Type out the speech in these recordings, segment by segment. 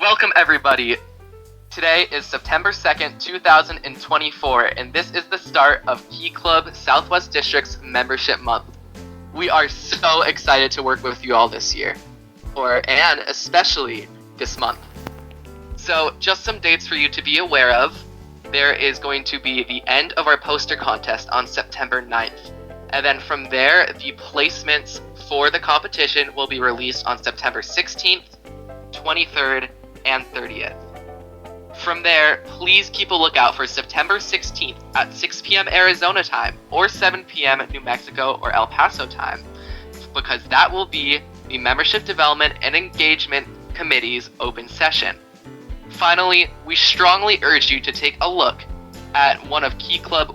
Welcome everybody. Today is September 2nd, 2024, and this is the start of Key Club Southwest District's Membership Month. We are so excited to work with you all this year, and especially this month. So just some dates for you to be aware of. There is going to be the end of our poster contest on September 9th. And then from there, the placements for the competition will be released on September 16th, 23rd, and 30th. From there, please keep a lookout for September 16th at 6 p.m. Arizona time or 7 p.m. New Mexico or El Paso time, because that will be the Membership Development and Engagement Committee's open session. Finally, we strongly urge you to take a look at one of Key Club's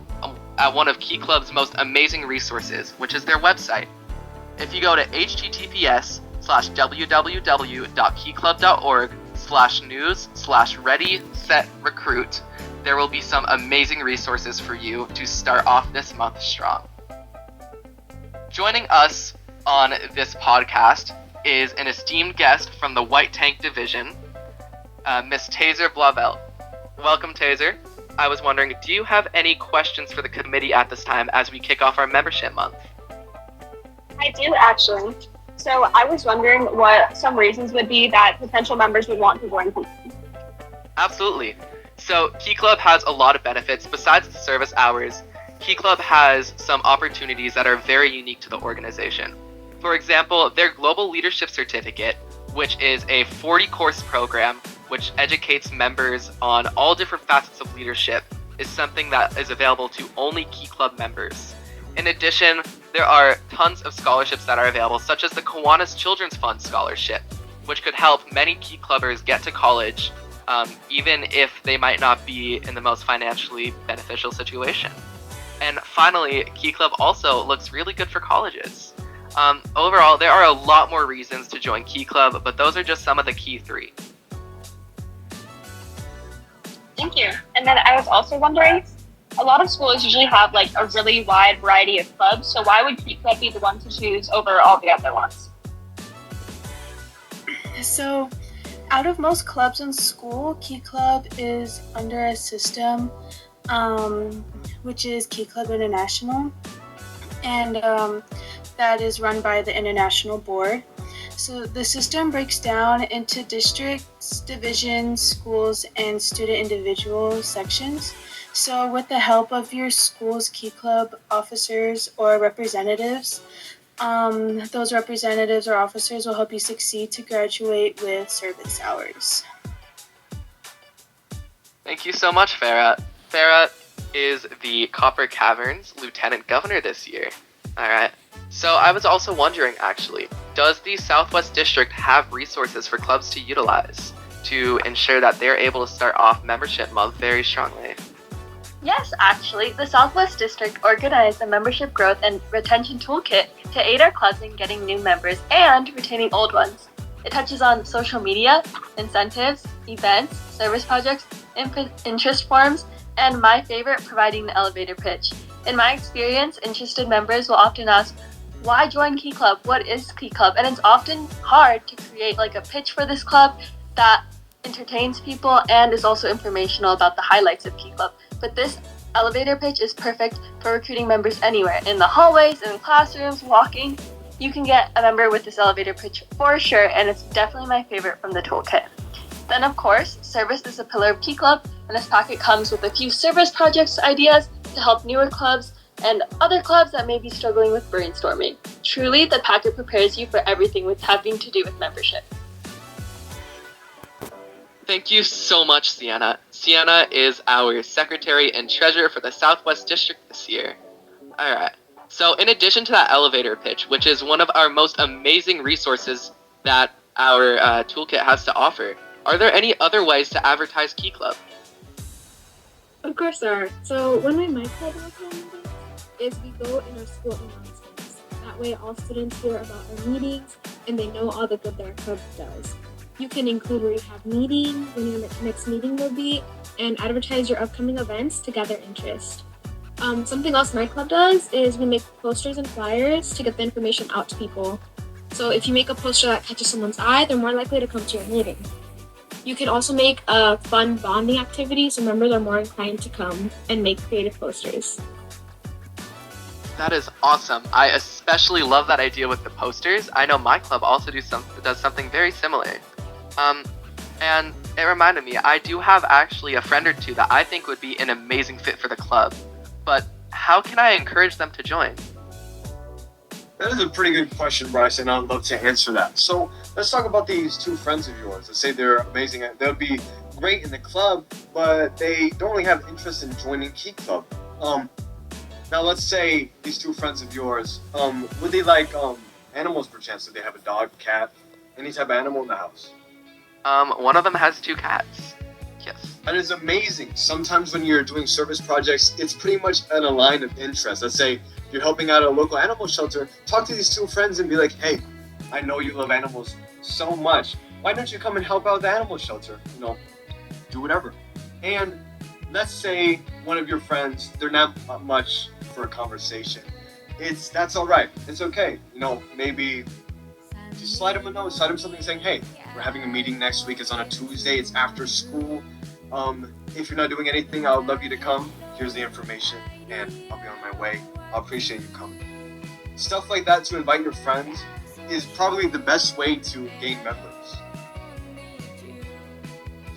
most amazing resources, which is their website. If you go to https:/www.keyclub.org/news/ready-set-recruit, there will be some amazing resources for you to start off this month strong. Joining us on this podcast is an esteemed guest from the White Tank Division, Miss Taser Blauvelt. Welcome, Taser. I was wondering, do you have any questions for the committee at this time as we kick off our membership month? I do, actually. So I was wondering what some reasons would be that potential members would want to join Key Club. Absolutely. So Key Club has a lot of benefits. Besides the service hours, Key Club has some opportunities that are very unique to the organization. For example, their Global Leadership Certificate, which is a 40-course program which educates members on all different facets of leadership, is something that is available to only Key Club members. In addition, there are tons of scholarships that are available, such as the Kiwanis Children's Fund Scholarship, which could help many Key Clubbers get to college, even if they might not be in the most financially beneficial situation. And finally, Key Club also looks really good for colleges. Overall, there are a lot more reasons to join Key Club, but those are just some of the key three. Thank you. And then I was also wondering, a lot of schools usually have like a really wide variety of clubs, so why would Key Club be the one to choose over all the other ones? So, out of most clubs in school, Key Club is under a system, which is Key Club International, and that is run by the International Board. So the system breaks down into districts, divisions, schools, and student individual sections. So with the help of your school's Key Club officers or representatives, those representatives or officers will help you succeed to graduate with service hours. Thank you so much, Farah. Farah is the Copper Caverns Lieutenant Governor this year. All right. So I was also wondering, actually, does the Southwest District have resources for clubs to utilize to ensure that they're able to start off membership month very strongly? Yes, actually, the Southwest District organized a membership growth and retention toolkit to aid our clubs in getting new members and retaining old ones. It touches on social media, incentives, events, service projects, interest forms, and my favorite, providing the elevator pitch. In my experience, interested members will often ask, why join Key Club? What is Key Club? And it's often hard to create like a pitch for this club that entertains people and is also informational about the highlights of Key Club. But this elevator pitch is perfect for recruiting members anywhere, in the hallways, in the classrooms, walking. You can get a member with this elevator pitch for sure, and it's definitely my favorite from the toolkit. Then of course, service is a pillar of Key Club, and this packet comes with a few service projects ideas to help newer clubs and other clubs that may be struggling with brainstorming. Truly, the packet prepares you for everything with having to do with membership. Thank you so much, Sienna. Sienna is our Secretary and Treasurer for the Southwest District this year. Alright, so in addition to that elevator pitch, which is one of our most amazing resources that our toolkit has to offer, are there any other ways to advertise Key Club? Of course there are. So one way my club recommends is we go in our school announcements. That way all students hear about our meetings and they know all the good that our club does. You can include where you have meeting, when your next meeting will be, and advertise your upcoming events to gather interest. Something else my club does is we make posters and flyers to get the information out to people. So if you make a poster that catches someone's eye, they're more likely to come to your meeting. You can also make a fun bonding activity so members are more inclined to come and make creative posters. That is awesome. I especially love that idea with the posters. I know my club also does something very similar. And it reminded me, I do have actually a friend or two that I think would be an amazing fit for the club. But how can I encourage them to join? That is a pretty good question, Bryce, and I'd love to answer that. So let's talk about these two friends of yours. Let's say they're amazing. They would be great in the club, but they don't really have interest in joining Key Club. Now let's say these two friends of yours, would they like animals perchance? Do they have a dog, cat, any type of animal in the house? One of them has 2 cats. Yes. That is amazing. Sometimes when you're doing service projects, it's pretty much an line of interest. Let's say you're helping out a local animal shelter. Talk to these two friends and be like, hey, I know you love animals so much. Why don't you come and help out the animal shelter? Do whatever. And let's say one of your friends, they're not much for a conversation. That's all right. It's okay. Maybe just slide them a note, slide them something saying, hey, we're having a meeting next week. It's on a Tuesday. It's after school. If you're not doing anything, I would love you to come. Here's the information, and I'll be on my way. I appreciate you coming. Stuff like that to invite your friends is probably the best way to gain members.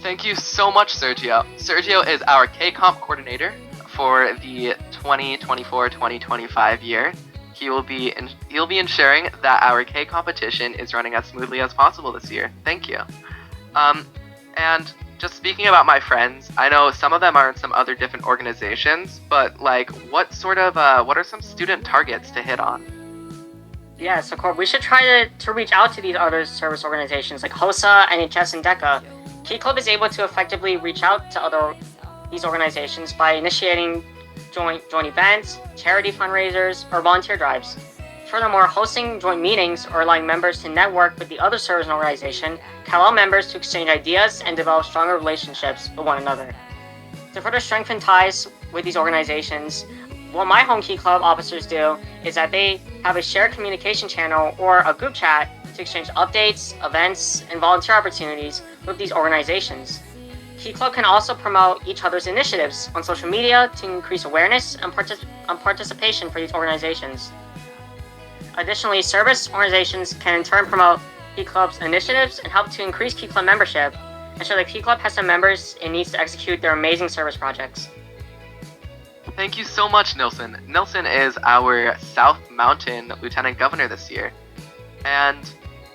Thank you so much, Sergio. Sergio is our K-Comp coordinator for the 2024-2025 year. He'll be ensuring that our K competition is running as smoothly as possible this year. Thank you. And just speaking about my friends, I know some of them are in some other different organizations, but what are some student targets to hit on? Yeah, so Corp, we should try to reach out to these other service organizations like HOSA, NHS, and DECA. Key Club is able to effectively reach out to these organizations by initiating joint events, charity fundraisers, or volunteer drives. Furthermore, hosting joint meetings or allowing members to network with the other service organization can allow members to exchange ideas and develop stronger relationships with one another. To further strengthen ties with these organizations, what my home Key Club officers do is that they have a shared communication channel or a group chat to exchange updates, events, and volunteer opportunities with these organizations. Key Club can also promote each other's initiatives on social media to increase awareness and participation for these organizations. Additionally, service organizations can in turn promote Key Club's initiatives and help to increase Key Club membership, ensure that Key Club has some members it needs to execute their amazing service projects. Thank you so much, Nilson. Nilson is our South Mountain Lieutenant Governor this year. And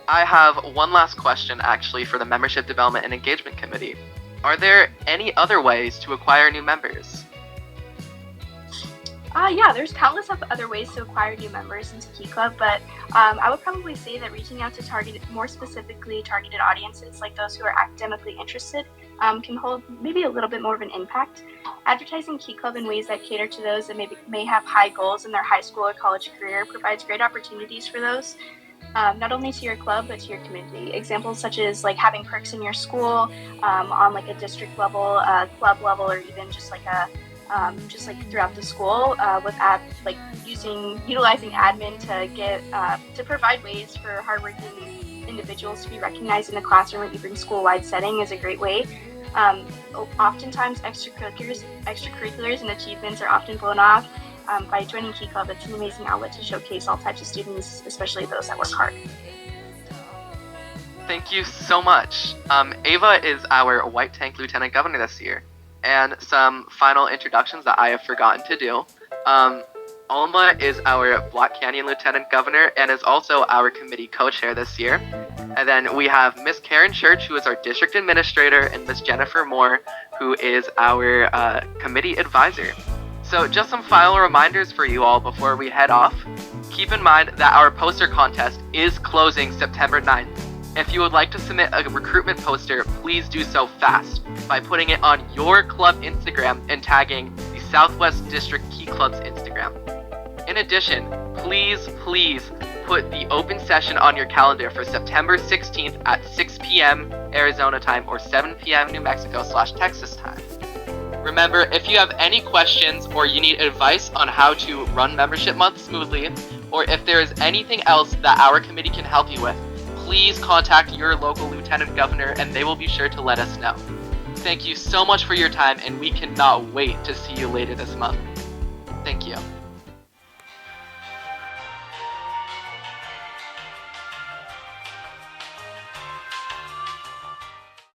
I have one last question actually for the Membership Development and Engagement Committee. Are there any other ways to acquire new members? Yeah, there's countless of other ways to acquire new members into Key Club, but I would probably say that reaching out to more specifically targeted audiences, like those who are academically interested, can hold maybe a little bit more of an impact. Advertising Key Club in ways that cater to those that may have high goals in their high school or college career provides great opportunities for those, not only to your club, but to your community. Examples such as having perks in your school, on a district level, club level, or even just throughout the school, with utilizing admin to provide ways for hardworking individuals to be recognized in the classroom or even school-wide setting is a great way. Oftentimes, extracurriculars and achievements are often blown off. By joining Key Club, it's an amazing outlet to showcase all types of students, especially those that work hard. Thank you so much. Ava is our White Tank Lieutenant Governor this year. And some final introductions that I have forgotten to do. Alma is our Black Canyon Lieutenant Governor and is also our committee co-chair this year. And then we have Miss Karen Church, who is our district administrator, and Miss Jennifer Moore, who is our committee advisor. So just some final reminders for you all before we head off. Keep in mind that our poster contest is closing September 9th. If you would like to submit a recruitment poster, please do so fast by putting it on your club Instagram and tagging the Southwest District Key Club's Instagram. In addition, please put the open session on your calendar for September 16th at 6 p.m. Arizona time or 7 p.m. New Mexico/Texas time. Remember, if you have any questions or you need advice on how to run Membership Month smoothly, or if there is anything else that our committee can help you with, please contact your local lieutenant governor and they will be sure to let us know. Thank you so much for your time, and we cannot wait to see you later this month. Thank you.